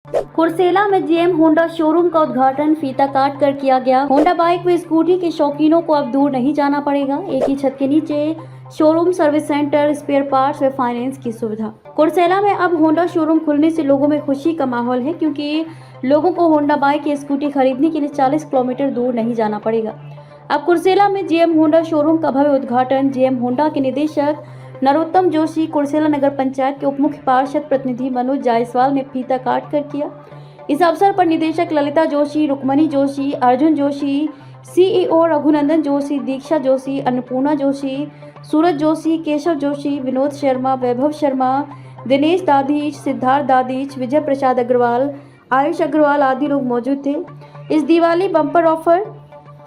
कुर्सेला में GM Honda showroom का उद्घाटन फीता काट कर किया गया। होंडा बाइक व स्कूटी के शौकीनों को अब दूर नहीं जाना पड़ेगा। एक ही छत के नीचे showroom, service centre, spare parts व फाइनेंस की सुविधा। कुर्सेला में अब होंडा शोरूम खुलने से लोगों में खुशी का माहौल है, क्योंकि लोगों को होंडा बाइक या स्कूटी खरीदने के लिए 40 किलोमीटर दूर नहीं जाना पड़ेगा। अब कुर्सेला में जीएम होंडा शोरूम का भव्य उद्घाटन जीएम होंडा के निदेशक नरोत्तम जोशी, कुर्सेला नगर पंचायत के उप मुख्य पार्षद प्रतिनिधि मनोज जायसवाल ने फीता काट कर किया। इस अवसर पर निदेशक ललिता जोशी, रुक्मणी जोशी, अर्जुन जोशी, सीईओ रघुनंदन जोशी, दीक्षा जोशी, अन्नपूर्णा जोशी, सूरज जोशी, केशव जोशी, विनोद शर्मा, वैभव शर्मा, दिनेश दादीच, सिद्धार्थ दादीच, विजय प्रसाद अग्रवाल, आयुष अग्रवाल आदि लोग मौजूद थे। इस दिवाली बम्पर ऑफर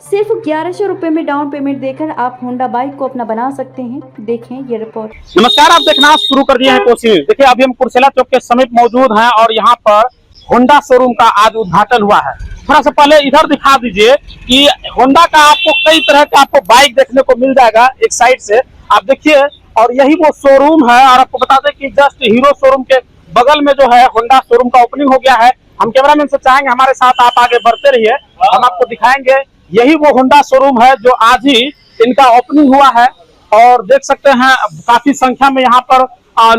सिर्फ 1100 रुपए में डाउन पेमेंट देकर आप होंडा बाइक को अपना बना सकते हैं। देखें ये रिपोर्ट। नमस्कार, आप देखना शुरू कर दिए हैं कोशिश। देखिए, अभी हम कुर्सेला चौक के समीप मौजूद हैं और यहाँ पर होंडा शोरूम का आज उद्घाटन हुआ है। थोड़ा सा पहले इधर दिखा दीजिए कि होंडा का आपको कई तरह का आपको बाइक देखने को मिल जाएगा। एक साइड से आप देखिए, और यही वो शोरूम है। और आपको बता दें कि जस्ट हीरो शोरूम के बगल में जो है होंडा शोरूम का ओपनिंग हो गया है। हम कैमरामैन से चाहेंगे हमारे साथ आप आगे बढ़ते रहिए, हम आपको दिखाएंगे। यही वो होंडा शोरूम है जो आज ही इनका ओपनिंग हुआ है और देख सकते हैं काफी संख्या में यहाँ पर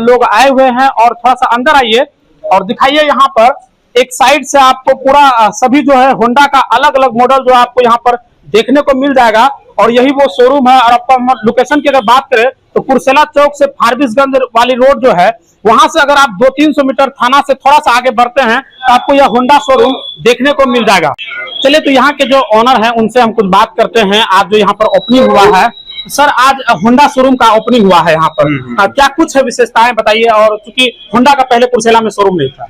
लोग आए हुए हैं। और थोड़ा सा अंदर आइए और दिखाइए, यहाँ पर एक साइड से आपको पूरा सभी जो है होंडा का अलग अलग मॉडल जो आपको यहाँ पर देखने को मिल जाएगा। और यही वो शोरूम है। और आपको लोकेशन की अगर बात करें तो कुर्सेला चौक से फारबिसगंज वाली रोड जो है, वहां से अगर आप 200-300 मीटर थाना से थोड़ा सा आगे बढ़ते हैं तो आपको यह होंडा शोरूम देखने को मिल जाएगा। चलिए, तो यहाँ के जो ऑनर हैं उनसे हम कुछ बात करते हैं। आज जो यहाँ पर ओपनिंग हुआ है, सर आज होंडा शोरूम का ओपनिंग हुआ है यहाँ पर, क्या कुछ विशेषताएं बताइए। और चूंकि होंडा का पहले कुर्सेला में शोरूम नहीं था।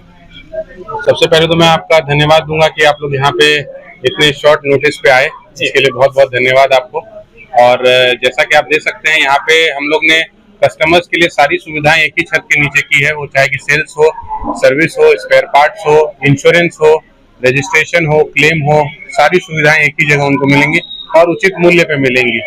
सबसे पहले तो मैं आपका धन्यवाद दूंगा कि आप लोग यहाँ पे इतने शॉर्ट नोटिस पे आए, इसके लिए बहुत बहुत धन्यवाद आपको। और जैसा कि आप देख सकते हैं, यहाँ पे हम लोग ने कस्टमर्स के लिए सारी सुविधाएं एक ही छत के नीचे की है। वो चाहे कि सेल्स हो, सर्विस हो, स्पेयर पार्ट्स हो, इंश्योरेंस हो, रजिस्ट्रेशन हो, क्लेम हो, सारी सुविधाएं एक ही जगह उनको मिलेंगी और उचित मूल्य पे मिलेंगी।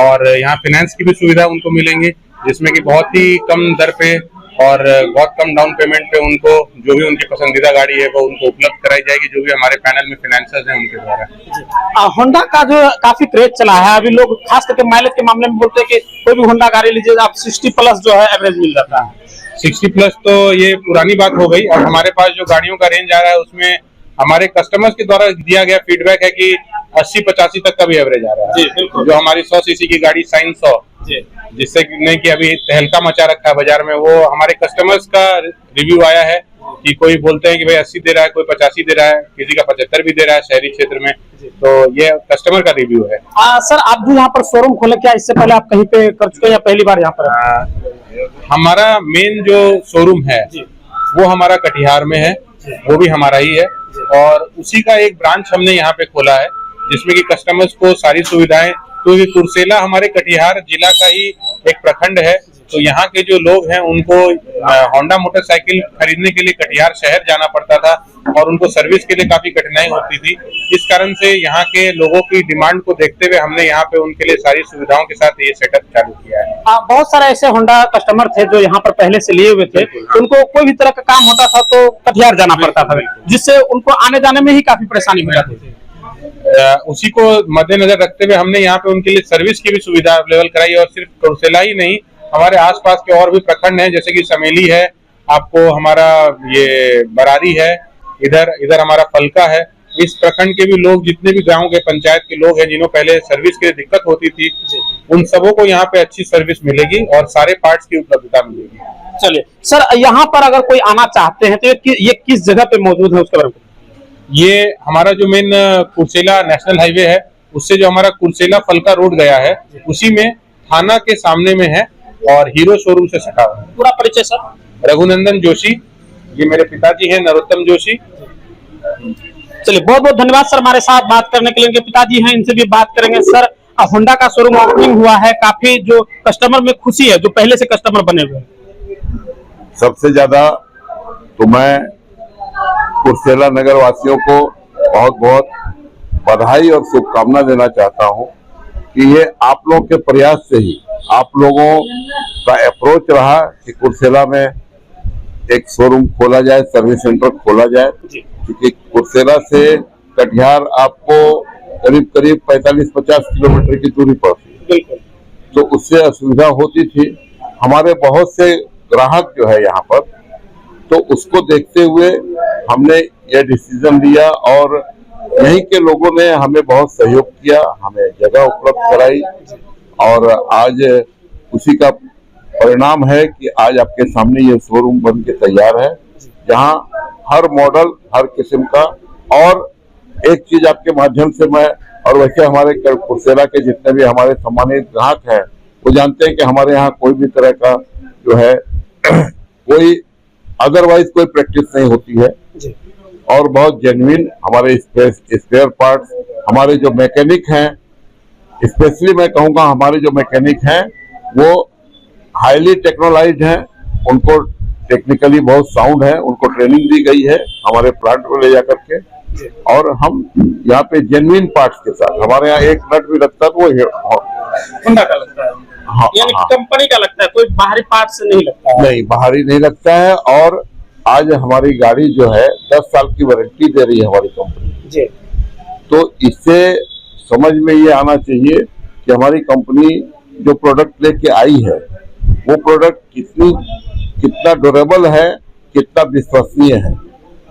और यहाँ फाइनेंस की भी सुविधा उनको मिलेंगी, जिसमें कि बहुत ही कम दर पे और बहुत कम डाउन पेमेंट पे उनको जो भी उनकी पसंदीदा गाड़ी है वो उनको उपलब्ध कराई जाएगी, जो भी हमारे पैनल में फाइनेंसर्स हैं उनके द्वारा। होंडा का जो काफी क्रेज चला है, अभी लोग खास करके माइलेज के मामले में बोलते हैं कि कोई भी होंडा गाड़ी लीजिए आप 60 प्लस जो है एवरेज मिल जाता है। 60 प्लस तो ये पुरानी बात हो गई। और हमारे पास जो गाड़ियों का रेंज आ रहा है उसमें हमारे कस्टमर्स के द्वारा दिया गया फीडबैक है कि 80-85 तक का भी एवरेज आ रहा है। जी बिल्कुल। जो हमारी 100 सीसी की गाड़ी साइन 100, जिससे नहीं कि अभी तहलका मचा रखा है बाजार में, वो हमारे कस्टमर्स का रिव्यू आया है कि कोई बोलते हैं कि भाई 80 दे रहा है, कोई 85 दे रहा है, किसी का 75 भी दे रहा है शहरी क्षेत्र में। तो ये कस्टमर का रिव्यू है। सर आप जो यहाँ पर शोरूम खोले, क्या इससे पहले आप कहीं पे कर चुके हैं या पहली बार यहाँ पर? हमारा मेन जो शोरूम है वो हमारा कटिहार में है, वो भी हमारा ही है। और उसी का एक ब्रांच हमने यहाँ पे खोला है, जिसमें कि कस्टमर्स को सारी सुविधाएं, क्योंकि कुर्सेला हमारे कटिहार जिला का ही एक प्रखंड है, तो यहाँ के जो लोग हैं उनको होंडा मोटरसाइकिल खरीदने के लिए कटिहार शहर जाना पड़ता था और उनको सर्विस के लिए काफी कठिनाई होती थी। इस कारण से यहाँ के लोगों की डिमांड को देखते हुए हमने यहाँ पे उनके लिए सारी सुविधाओं के साथ ये सेटअप चालू किया है। बहुत सारे ऐसे होंडा कस्टमर थे जो यहाँ पर पहले से लिए हुए थे, उनको कोई भी तरह का काम होता था तो कटिहार जाना पड़ता था, जिससे उनको आने जाने में ही काफी परेशानी हो जाती थी। उसी को मद्देनजर रखते हुए हमने यहाँ पे उनके लिए सर्विस की भी सुविधा अवेलेबल कराई। और सिर्फ कुर्सेला ही नहीं, हमारे आसपास के और भी प्रखंड हैं, जैसे कि समेली है, आपको हमारा ये बरारी है, इधर हमारा फलका है। इस प्रखंड के भी लोग, जितने भी गांव के पंचायत के लोग हैं जिन्हों पहले सर्विस के लिए दिक्कत होती थी, उन सबों को यहाँ पे अच्छी सर्विस मिलेगी और सारे पार्ट्स की उपलब्धता मिलेगी। चलिए सर, यहाँ पर अगर कोई आना चाहते हैं तो ये किस जगह पे मौजूद है उसके बारे में? ये हमारा जो मेन कुर्सेला नेशनल हाईवे है, उससे जो हमारा कुर्सेला फलका रोड गया है, उसी में थाना के सामने में है और हीरो शोरूम से सटा हुआ है। पूरा परिचय सर? रघुनंदन जोशी, ये मेरे पिताजी हैं, नरोत्तम जोशी। चलिए, बहुत बहुत धन्यवाद सर हमारे साथ बात करने के लिए। इनके पिताजी हैं, इनसे भी बात करेंगे। सर, होंडा का शोरूम ओपनिंग हुआ है, काफी जो कस्टमर में खुशी है, जो पहले से कस्टमर बने हुए हैं। सबसे ज्यादा तो मैं कुर्सेला नगर वासियों को बहुत बहुत बधाई और शुभकामना देना चाहता हूं कि ये आप लोग के प्रयास से ही, आप लोगों का अप्रोच रहा कि कुर्सेला में एक शोरूम खोला जाए, सर्विस सेंटर खोला जाए, जी क्योंकि कुर्सेला से कटिहार आपको करीब करीब 45-50 किलोमीटर की दूरी पड़ती है, बिल्कुल। तो उससे असुविधा होती थी। हमारे बहुत से ग्राहक जो है यहाँ पर, तो उसको देखते हुए हमने ये डिसीजन लिया और यहीं के लोगों ने हमें बहुत सहयोग किया, हमें जगह उपलब्ध कराई और आज उसी का परिणाम है कि आज आपके सामने ये शोरूम बन के तैयार है, जहां हर मॉडल, हर किस्म का। और एक चीज आपके माध्यम से मैं, और वैसे हमारे कुर्सेला के जितने भी हमारे सम्मानित ग्राहक हैं वो जानते हैं कि हमारे यहाँ कोई भी तरह का जो है कोई अदरवाइज कोई प्रैक्टिस नहीं होती है जी और बहुत जेन्युइन हमारे स्पेयर पार्ट्स, हमारे जो मैकेनिक हैं, स्पेशली मैं कहूँगा हमारे जो मैकेनिक हैं वो हाईली टेक्नोलाइज्ड हैं, उनको टेक्निकली बहुत साउंड है, उनको ट्रेनिंग दी गई है हमारे प्लांट को ले जाकर के। और हम यहाँ पे जेन्युइन पार्ट्स के साथ, हमारे यहाँ एक नट भी लगता है तो वो होंडा का लगता है, हाँ, यानी हाँ, कंपनी का लगता है, कोई बाहरी पार्ट से नहीं लगता है। नहीं, बाहरी नहीं लगता है। और आज हमारी गाड़ी जो है 10 साल की वारंटी दे रही है हमारी कंपनी जी। तो इससे समझ में ये आना चाहिए कि हमारी कंपनी जो प्रोडक्ट लेके आई है वो प्रोडक्ट कितना ड्यूरेबल है, कितना विश्वसनीय है।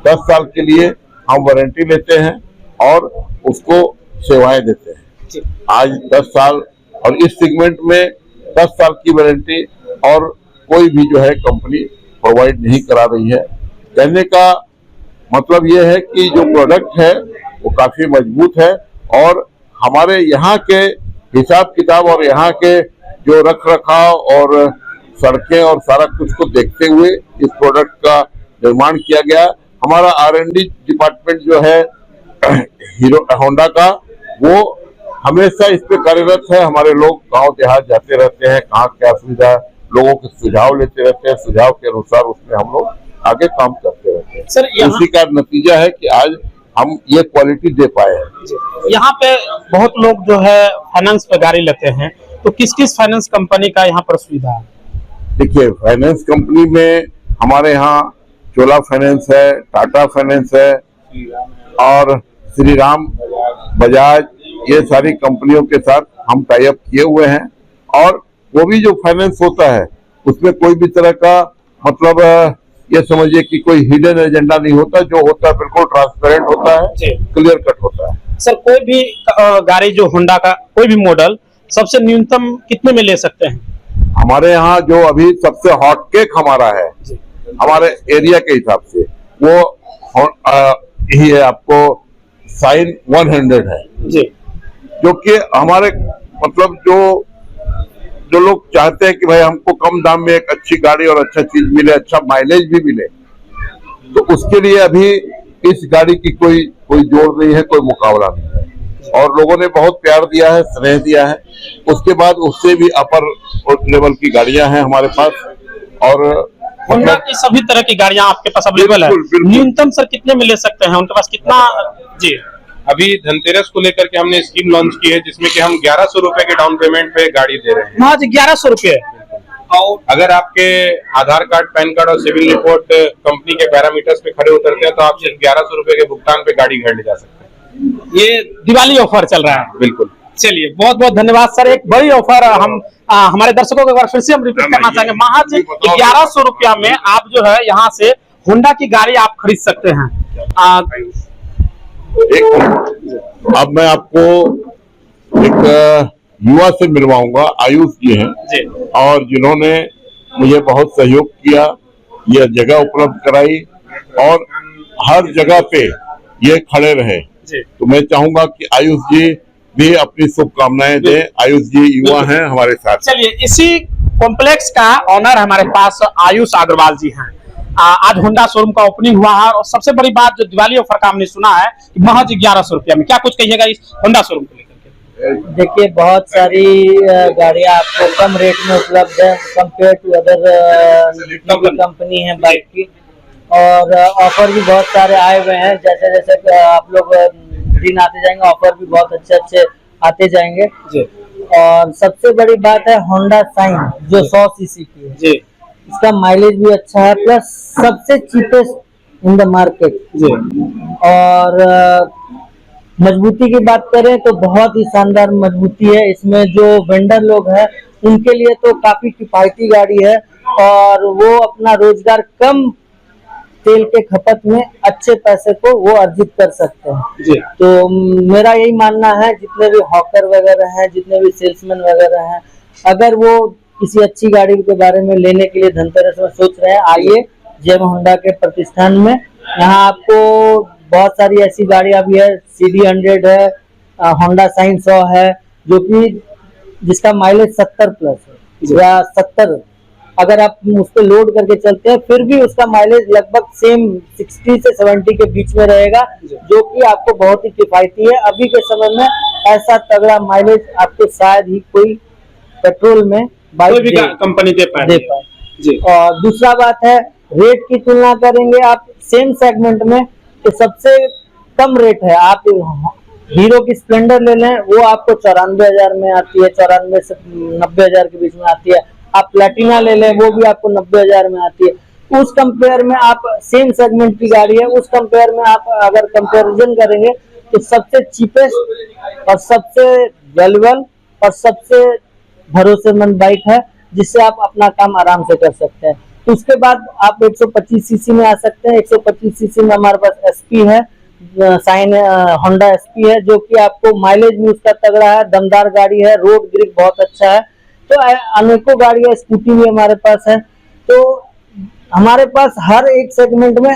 10 साल के लिए हम वारंटी लेते हैं और उसको सेवाएं देते हैं। आज 10 साल और इस सेगमेंट में 10 साल की वारंटी और कोई भी जो है कंपनी प्रोवाइड नहीं करा रही है। कहने का मतलब ये है कि जो प्रोडक्ट है वो काफी मजबूत है और हमारे यहाँ के हिसाब किताब और यहाँ के जो रख रखाव और सड़कें और सारा कुछ को देखते हुए इस प्रोडक्ट का निर्माण किया गया। हमारा R&D डिपार्टमेंट जो है हीरो होंडा का, वो हमेशा इस पे कार्यरत है। हमारे लोग गांव देहात जाते रहते हैं, कहाँ क्या सुविधा, लोगों के सुझाव लेते रहते हैं, सुझाव के अनुसार उसमें हम लोग आगे काम करते रहते हैं। सर इसी का नतीजा है कि आज हम ये क्वालिटी दे पाए हैं। यहाँ पे बहुत लोग जो है फाइनेंस पे गाड़ी लेते हैं, तो किस किस फाइनेंस कंपनी का यहाँ पर सुविधा है? देखिए, फाइनेंस कंपनी में हमारे यहाँ चोला फाइनेंस है, टाटा फाइनेंस है और श्री राम, बजाज, ये सारी कंपनियों के साथ हम टाई अप किए हुए हैं। और वो भी जो फाइनेंस होता है उसमें कोई भी तरह का मतलब ये समझिए कि कोई हिडन एजेंडा नहीं होता, जो होता है बिल्कुल ट्रांसपेरेंट होता है, क्लियर कट होता है। सर कोई भी गाड़ी जो होंडा का कोई भी मॉडल सबसे न्यूनतम कितने में ले सकते हैं? हमारे यहाँ जो अभी सबसे हॉट केक हमारा है हमारे एरिया के हिसाब से वो यही है, आपको साइन 100 है जी, जो कि हमारे मतलब जो लोग चाहते हैं कि भाई हमको कम दाम में एक अच्छी गाड़ी और अच्छा चीज मिले, अच्छा माइलेज भी मिले, तो उसके लिए अभी इस गाड़ी की कोई जोड़ नहीं है, कोई मुकाबला नहीं है। और लोगों ने बहुत प्यार दिया है, स्नेह दिया है। उसके बाद उससे भी अपर लेवल की गाड़ियां हैं हमारे पास और होंडा की सभी तरह की गाड़ियां आपके पास अवेलेबल है। न्यूनतम सर कितने में ले सकते हैं? उनके पास कितना? जी, अभी धनतेरस को लेकर के हमने स्कीम लॉन्च की है जिसमें कि हम 1100 रुपए के डाउन पेमेंट पे गाड़ी दे रहे हैं। महज 1100 रुपए। और अगर आपके आधार कार्ड, पैन कार्ड और सिविल रिपोर्ट कंपनी के पैरामीटर्स पे खड़े उतरते हैं तो आप सिर्फ 1100 रुपए के भुगतान पे गाड़ी घर ले जा सकते हैं। ये दिवाली ऑफर चल रहा है। बिल्कुल। चलिए, बहुत बहुत धन्यवाद सर। एक बड़ी ऑफर हम हमारे दर्शकों को एक बार फिर से हम रिपीट करना चाहेंगे। महज 1100 रुपया में आप जो है यहाँ से होंडा की गाड़ी आप खरीद सकते हैं। अब मैं आपको एक युवा से मिलवाऊंगा, आयुष जी हैं जी, और जिन्होंने मुझे बहुत सहयोग किया, यह जगह उपलब्ध कराई और हर जगह पे ये खड़े रहे। तो मैं चाहूंगा कि आयुष जी भी अपनी शुभकामनाएं दें। आयुष जी युवा हैं हमारे साथ। चलिए, इसी कॉम्प्लेक्स का ऑनर हमारे पास आयुष अग्रवाल जी हैं। आज होंडा शोरूम का ओपनिंग हुआ है और सबसे बड़ी बात जो दिवाली ऑफर का हमने सुना है कि महज 1100 रुपया में, क्या कुछ कहिएगा इस होंडा शोरूम को लेकर? देखिए, बहुत सारी गाड़ियां आपको कम रेट में उपलब्ध है कंपेयर टू अदर कंपनी है बाइक की, और ऑफर भी बहुत सारे आए हुए हैं। जैसे जैसे आप लोग दिन आते जाएंगे ऑफर भी बहुत अच्छे आते जाएंगे जी। और सबसे बड़ी बात है होंडा साइन जो 100 सीसी की है जी। इसका माइलेज भी अच्छा है, प्लस सबसे चीपेस्ट इन द मार्केट। जी और मजबूती की बात करें तो बहुत ही शानदार मजबूती है इसमें। जो वेंडर लोग हैं उनके लिए तो काफी किफायती गाड़ी है और वो अपना रोजगार कम तेल के खपत में अच्छे पैसे को वो अर्जित कर सकते हैं। जी तो मेरा यही मानना है, जितने भी हॉकर वगैरह हैं, जितने भी सेल्समैन वगैरह हैं, अगर वो किसी अच्छी गाड़ी के बारे में लेने के लिए धनतेरस में सोच रहे हैं, आइए जेम होंडा के प्रतिष्ठान में। यहाँ आपको बहुत सारी ऐसी गाड़ियां भी है, CD100 है, होंडा साइन 100 है, जो कि जिसका माइलेज 70 प्लस है या 70, अगर आप उस पर लोड करके चलते हैं फिर भी उसका माइलेज लगभग सेम 60 से 70 के बीच में रहेगा, जो कि आपको बहुत ही किफायती है। अभी के समय में ऐसा तगड़ा माइलेज आपको शायद ही कोई पेट्रोल में कोई भी बाइक कंपनी दे पाए। जी और दूसरा बात है, रेट की तुलना करेंगे आप सेम सेगमेंट में तो सबसे कम रेट है। आप हीरो की स्प्लेंडर ले लें, वो आपको 94,000 में आती है, 94 से 90,000 के बीच में आती है। आप प्लेटिना ले लें, वो भी आपको 90,000 में आती है। उस कंपेयर में आप सेम सेगमेंट की गाड़ी है, उस कंपेयर में आप अगर कंपैरिजन करेंगे तो सबसे चीपेस्ट और सबसे वैल्यूएबल और सबसे भरोसेमंद बाइक है, जिससे आप अपना काम आराम से कर सकते हैं। तो उसके बाद आप 125 सीसी में आ सकते हैं। 125 सीसी में हमारे पास SP है, साइन होंडा SP है, जो कि आपको माइलेज भी उसका तगड़ा है, दमदार गाड़ी है, रोड ग्रिप बहुत अच्छा है। तो अनेकों गाड़ियां, स्कूटी भी हमारे पास है। तो हमारे पास हर एक सेगमेंट में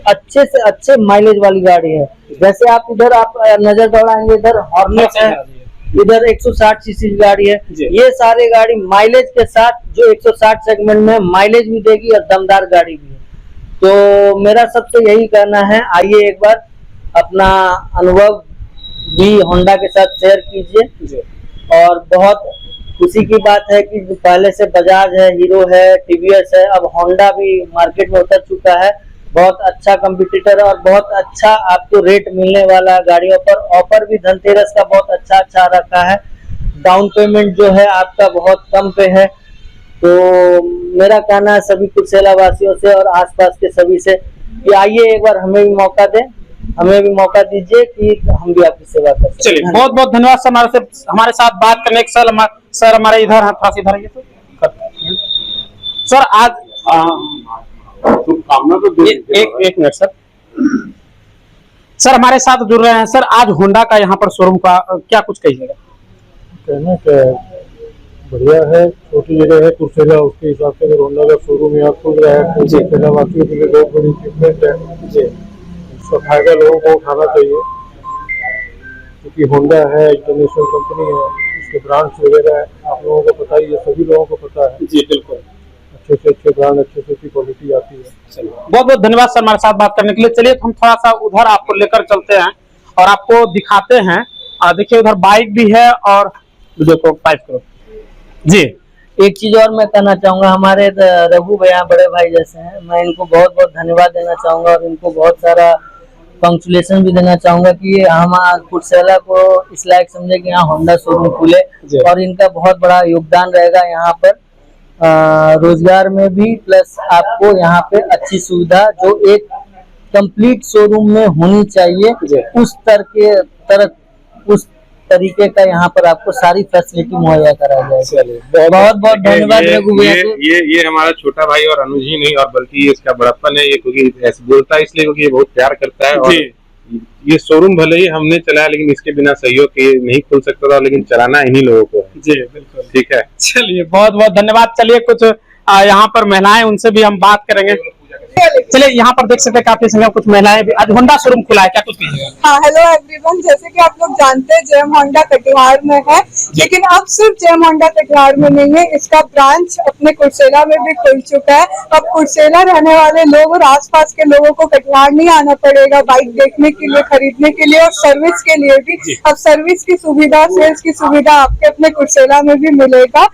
अच्छे से अच्छे माइलेज वाली गाड़ी है। जैसे आप इधर आप नजर दौड़ाएंगे, इधर हॉर्नेट है, इधर 160 सीसी की गाड़ी है। ये सारी गाड़ी माइलेज के साथ जो 160 सेगमेंट में माइलेज भी देगी और दमदार गाड़ी भी है। तो मेरा सबसे यही कहना है, आइए एक बार अपना अनुभव भी होंडा के साथ शेयर कीजिए। और बहुत खुशी की बात है कि पहले से बजाज है, हीरो है, TVS है, अब होंडा भी मार्केट में उतर चुका है। बहुत अच्छा कंपटीटर और बहुत अच्छा आपको रेट मिलने वाला है गाड़ियों पर। ऑफर भी धनतेरस का बहुत अच्छा रखा है। डाउन पेमेंट जो है आपका बहुत कम पे है। तो मेरा कहना है सभी कुर्सेला वासियों से और आसपास के सभी से कि आइए एक बार हमें भी मौका दें, हमें भी मौका दीजिए कि हम भी आपकी सेवा कर सकें। चलिए, बहुत बहुत धन्यवाद सर हमारे साथ बात करने के। सर हमारे इधर है, थोड़ा सा इधर आइए तो सर। आज शुभकामना तो एक मिनट सर हमारे साथ जुड़ रहे हैं। सर आज होंडा का यहाँ पर शोरूम का क्या कुछ कहिएगा? कहना क्या है, बढ़िया है, छोटी जगह है कुर्सेला, उसके हिसाब से अगर होंडा का शोरूम यहाँ खुल रहा है तो कुर्सेला वासियों के लिए बहुत बड़ी इक्विपमेंट है जी। इसका फायदा लोगों को उठाना चाहिए, क्योंकि होंडा है, इंटरनेशनल कंपनी है, इसके ब्रांड्स वगैरह है, आप लोगों को पता ही है, सभी लोगों को पता है जी। बिल्कुल, अच्छे से अच्छे ब्रांड, अच्छे से अच्छी क्वालिटी आती है। बहुत बहुत धन्यवाद सर हमारे साथ बात करने के लिए। चलिए हम थोड़ा सा उधर आपको लेकर चलते हैं और आपको दिखाते हैं। देखिए उधर बाइक भी है और देखो पाइप करो जी। एक चीज और मैं कहना चाहूंगा, हमारे रघु भैया बड़े भाई जैसे हैं, मैं इनको बहुत बहुत धन्यवाद देना चाहूंगा और इनको बहुत सारा कंग्रेचुलेशन भी देना चाहूंगा कि हम कुर्सेला को इस लायक समझे कि यहाँ होंडा शोरूम खुले और इनका बहुत बड़ा योगदान रहेगा यहाँ पर रोजगार में भी, प्लस आपको यहाँ पे अच्छी सुविधा जो एक कंप्लीट शोरूम में होनी चाहिए उस तरीके का यहाँ पर आपको सारी फैसिलिटी मुहैया कराई जाएगी। बहुत बहुत धन्यवाद रघु भैया। ये हमारा छोटा भाई और अनुज ही नहीं, और बल्कि ये इसका बड़प्पन है, ये क्योंकि ऐसे बोलता है इसलिए क्योंकि ये बहुत प्यार करता है। और ये शोरूम भले ही हमने चलाया, लेकिन इसके बिना सहयोग के नहीं खुल सकता था, लेकिन चलाना इन्हीं लोगों को है जी। बिल्कुल, ठीक है। चलिए बहुत बहुत धन्यवाद। चलिए कुछ यहाँ पर महिलाएं, उनसे भी हम बात करेंगे। चलिए यहाँ पर देख सकते हैं काफी संख्या कुछ महिलाएं भी। आज होंडा शोरूम खुला है, क्या कुछ कीजिएगा? हाँ, हेलो एवरीवन। जैसे कि आप लोग जानते हैं जेम होंडा कटिहार में है, लेकिन अब सिर्फ जेम होंडा कटिहार में नहीं है, इसका ब्रांच अपने कुर्सेला में भी खुल चुका है। अब कुर्सेला रहने वाले लोग और आसपास के लोगों को कटिहार नहीं आना पड़ेगा बाइक देखने के लिए, खरीदने के लिए और सर्विस के लिए भी। अब सर्विस की सुविधा, सेल्स की सुविधा आपके अपने कुर्सेला में भी मिलेगा।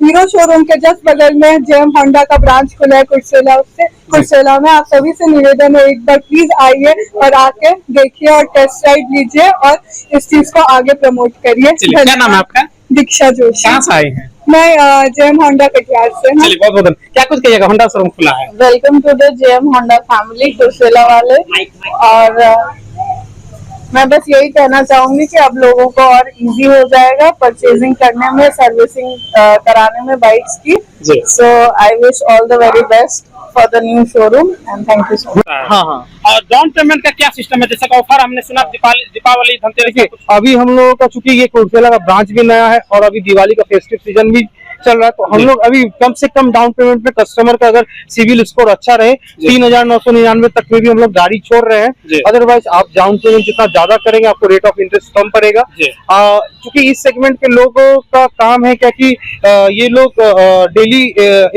हीरो शोरूम के जस्ट बगल में जेम होंडा का ब्रांच खुला है कुर्सेला में। आप सभी से निवेदन है, एक बार प्लीज आइए और आके देखिए और टेस्ट राइड लीजिए और इस चीज को आगे प्रमोट करिए। क्या नाम है आपका? दीक्षा जोशी। कहाँ से आए हैं? मैं जेएम होंडा कटिहार से हूँ। चलिए बहुत बहुत धन्यवाद। क्या कुछ कहिएगा, होंडा शोरूम खुला है। Welcome to the JM Honda family Kursela वाले। और मैं बस यही कहना चाहूंगी कि अब लोगों को और इजी हो जाएगा परचेजिंग करने में, सर्विसिंग कराने में बाइक्स की। जी। So I wish all the very best for the new showroom and thank you so much. हाँ हाँ। और डाउन पेमेंट का क्या सिस्टम है? जैसे कि ऑफर हमने सुना दीपावली धनतेरस देखिए अभी हम लोगों का चूंकि ये कुर्सेला का ब्रांच भी नया है और अभी दिवाली का फेस्टिव सीजन भी चल रहा है, तो हम लोग अभी कम से कम डाउन पेमेंट में कस्टमर का अगर सिविल स्कोर अच्छा रहे 3,999 तक में भी हम लोग गाड़ी छोड़ रहे जी। हैं। अदरवाइज आप डाउन पेमेंट जितना ज्यादा करेंगे आपको रेट ऑफ इंटरेस्ट कम पड़ेगा। जी। क्योंकि इस सेगमेंट के लोगों का काम है क्या कि ये लोग डेली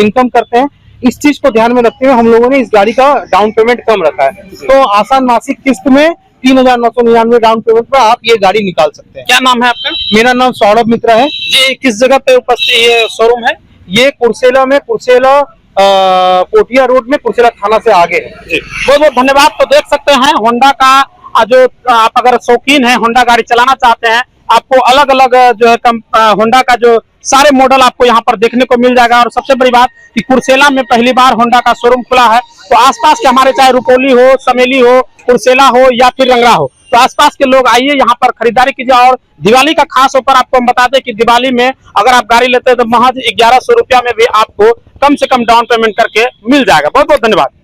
इनकम करते हैं, इस चीज को ध्यान में रखते हुए हम लोगों ने इस गाड़ी का डाउन पेमेंट कम रखा है। तो आसान मासिक किस्त में 3,999 डाउन पेमेंट पर आप ये गाड़ी निकाल सकते हैं। क्या नाम है आपका? मेरा नाम सौरभ मित्रा है। जी, किस जगह पे उपस्थित ये शोरूम है? ये कुर्सेला में, कुर्सेला कोटिया रोड में, कुर्सेला थाना से आगे है। जी, बहुत बहुत धन्यवाद। तो देख सकते हैं होंडा का जो आप अगर शौकीन है, होंडा गाड़ी चलाना चाहते हैं, आपको अलग अलग जो है होंडा का जो सारे मॉडल आपको यहाँ पर देखने को मिल जाएगा। और सबसे बड़ी बात कि कुर्सेला में पहली बार होंडा का शोरूम खुला है, तो आसपास के हमारे चाहे रुपौली हो, समेली हो, कुर्सेला हो या फिर रंगरा हो, तो आसपास के लोग आइए यहाँ पर खरीदारी कीजिए। और दिवाली का खास ऑफर आपको हम बताते हैं कि दिवाली में अगर आप गाड़ी लेते हैं तो महज 1100 रुपया में भी आपको कम से कम डाउन पेमेंट करके मिल जाएगा। बहुत बहुत धन्यवाद।